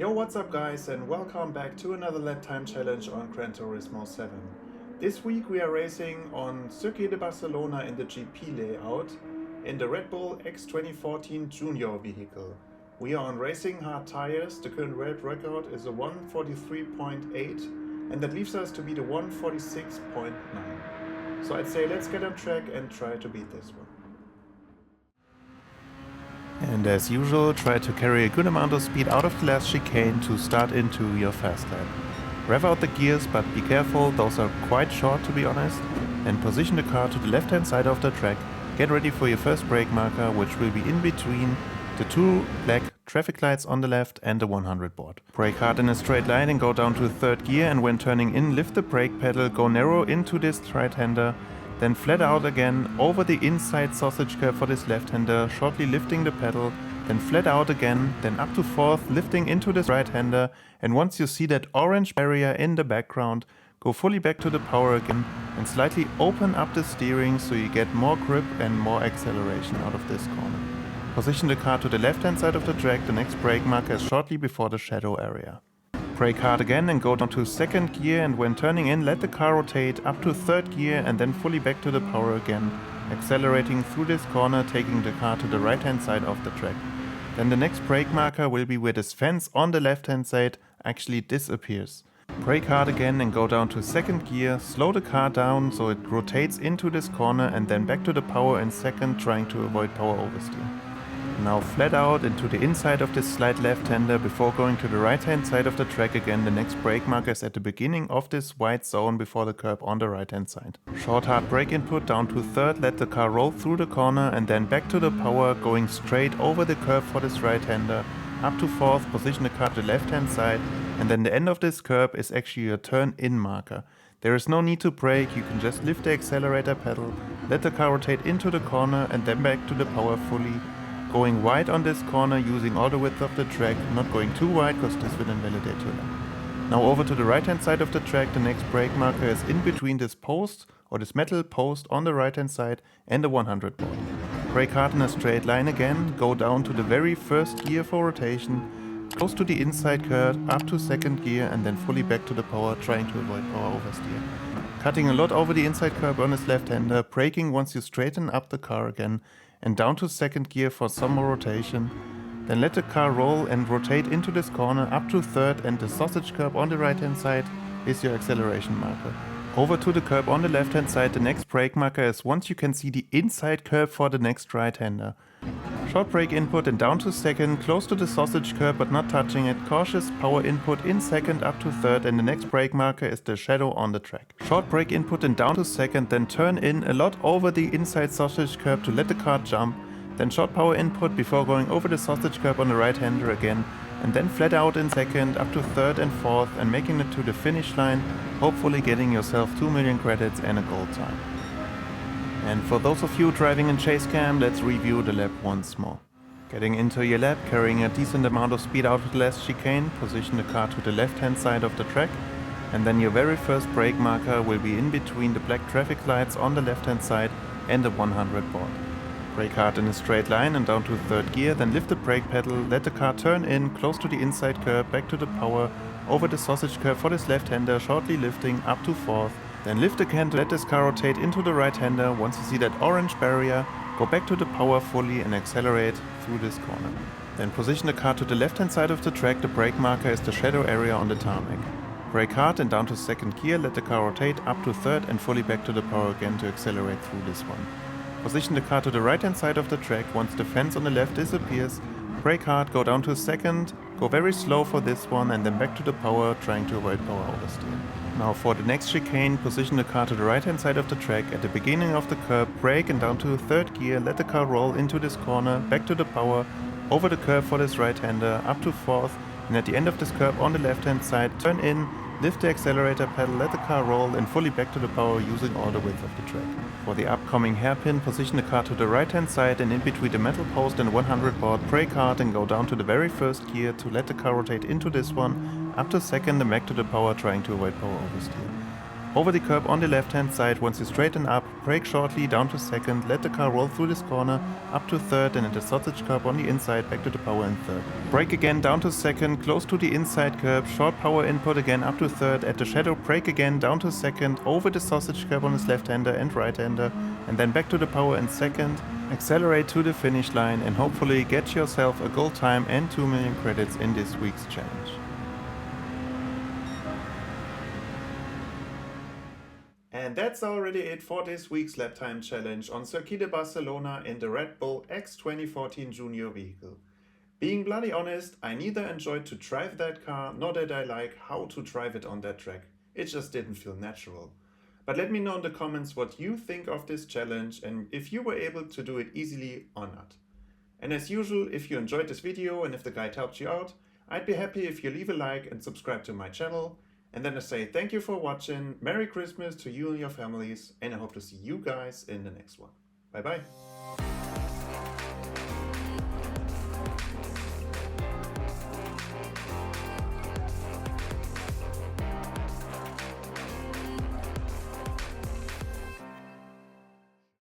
Yo, what's up guys, and welcome back to another lap time challenge on Gran Turismo 7. This week we are racing on Circuit de Barcelona in the GP layout in the Red Bull X2014 Junior vehicle. We are on racing hard tires. The current world record is a 143.8 and that leaves us to be the 146.9. So I'd say let's get on track and try to beat this one. And as usual, try to carry a good amount of speed out of the last chicane to start into your fast lap. Rev out the gears, but be careful, those are quite short to be honest, and position the car to the left hand side of the track. Get ready for your first brake marker, which will be in between the two black traffic lights on the left and the 100 board. Brake hard in a straight line and go down to third gear, and when turning in, lift the brake pedal, go narrow into this right-hander, then flat out again over the inside sausage curve for this left-hander, shortly lifting the pedal, then flat out again, then up to fourth, lifting into this right-hander, and once you see that orange barrier in the background, go fully back to the power again and slightly open up the steering so you get more grip and more acceleration out of this corner. Position the car to the left-hand side of the track, the next brake marker is shortly before the shadow area. Brake hard again and go down to second gear, and when turning in, let the car rotate up to third gear and then fully back to the power again, accelerating through this corner, taking the car to the right hand side of the track. Then the next brake marker will be where this fence on the left hand side actually disappears. Brake hard again and go down to second gear, slow the car down so it rotates into this corner and then back to the power in second, trying to avoid power oversteer. Now flat out into the inside of this slight left-hander before going to the right-hand side of the track again. The next brake marker is at the beginning of this white zone before the curb on the right-hand side. Short hard brake input down to third, let the car roll through the corner and then back to the power, going straight over the curb for this right-hander. Up to fourth, position the car to the left-hand side, and then the end of this curb is actually a turn-in marker. There is no need to brake, you can just lift the accelerator pedal, let the car rotate into the corner and then back to the power fully. Going wide on this corner using all the width of the track, not going too wide because this will invalidate your lap. Now over to the right hand side of the track, the next brake marker is in between this post or this metal post on the right hand side and the 100 board. Brake hard in a straight line again, go down to the very first gear for rotation, close to the inside curve, up to second gear and then fully back to the power, trying to avoid power oversteer. Cutting a lot over the inside curb on his left hander, braking once you straighten up the car again, and down to second gear for some more rotation. Then let the car roll and rotate into this corner up to third, and the sausage curb on the right hand side is your acceleration marker. Over to the curb on the left hand side, the next brake marker is once you can see the inside curb for the next right hander. Short brake input and down to second, close to the sausage curb but not touching it. Cautious power input in second up to third, and the next brake marker is the shadow on the track. Short brake input and down to second, then turn in a lot over the inside sausage curb to let the car jump. Then short power input before going over the sausage curb on the right hander again, and then flat out in second up to third and fourth and making it to the finish line, hopefully getting yourself 2 million credits and a gold time. And for those of you driving in chase cam, let's review the lap once more. Getting into your lap, carrying a decent amount of speed out of the last chicane, position the car to the left hand side of the track, and then your very first brake marker will be in between the black traffic lights on the left hand side and the 100 board. Brake hard in a straight line and down to third gear, then lift the brake pedal, let the car turn in, close to the inside curb, back to the power, over the sausage curb for this left hander, shortly lifting up to fourth. Then lift again to let this car rotate into the right hander. Once you see that orange barrier, go back to the power fully and accelerate through this corner. Then position the car to the left hand side of the track, the brake marker is the shadow area on the tarmac. Brake hard and down to second gear, let the car rotate up to third and fully back to the power again to accelerate through this one. Position the car to the right hand side of the track, once the fence on the left disappears, brake hard, go down to second, go very slow for this one and then back to the power, trying to avoid power oversteer. Now for the next chicane, position the car to the right hand side of the track, at the beginning of the curb, brake and down to third gear, let the car roll into this corner, back to the power, over the curb for this right hander, up to fourth, and at the end of this curb on the left hand side, turn in, lift the accelerator pedal, let the car roll and fully back to the power using all the width of the track. For the upcoming hairpin, position the car to the right hand side and in between the metal post and 100 board, brake hard and go down to the very first gear to let the car rotate into this one, up to second and back to the power, trying to avoid power oversteer. Over the curb on the left hand side. Once you straighten up, brake shortly down to second, let the car roll through this corner up to third and at the sausage curb on the inside back to the power in third. Brake again down to second, close to the inside curb, short power input again up to third, at the shadow brake again down to second, over the sausage curb on his left hander and right hander, and then back to the power in second, accelerate to the finish line and hopefully get yourself a gold time and 2 million credits in this week's challenge. And that's already it for this week's lap time challenge on Circuit de Barcelona in the Red Bull X2014 Junior vehicle. Being bloody honest, I neither enjoyed to drive that car nor did I like how to drive it on that track. It just didn't feel natural. But let me know in the comments what you think of this challenge and if you were able to do it easily or not. And as usual, if you enjoyed this video and if the guide helped you out, I'd be happy if you leave a like and subscribe to my channel. And then I say thank you for watching, Merry Christmas to you and your families, and I hope to see you guys in the next one. Bye bye.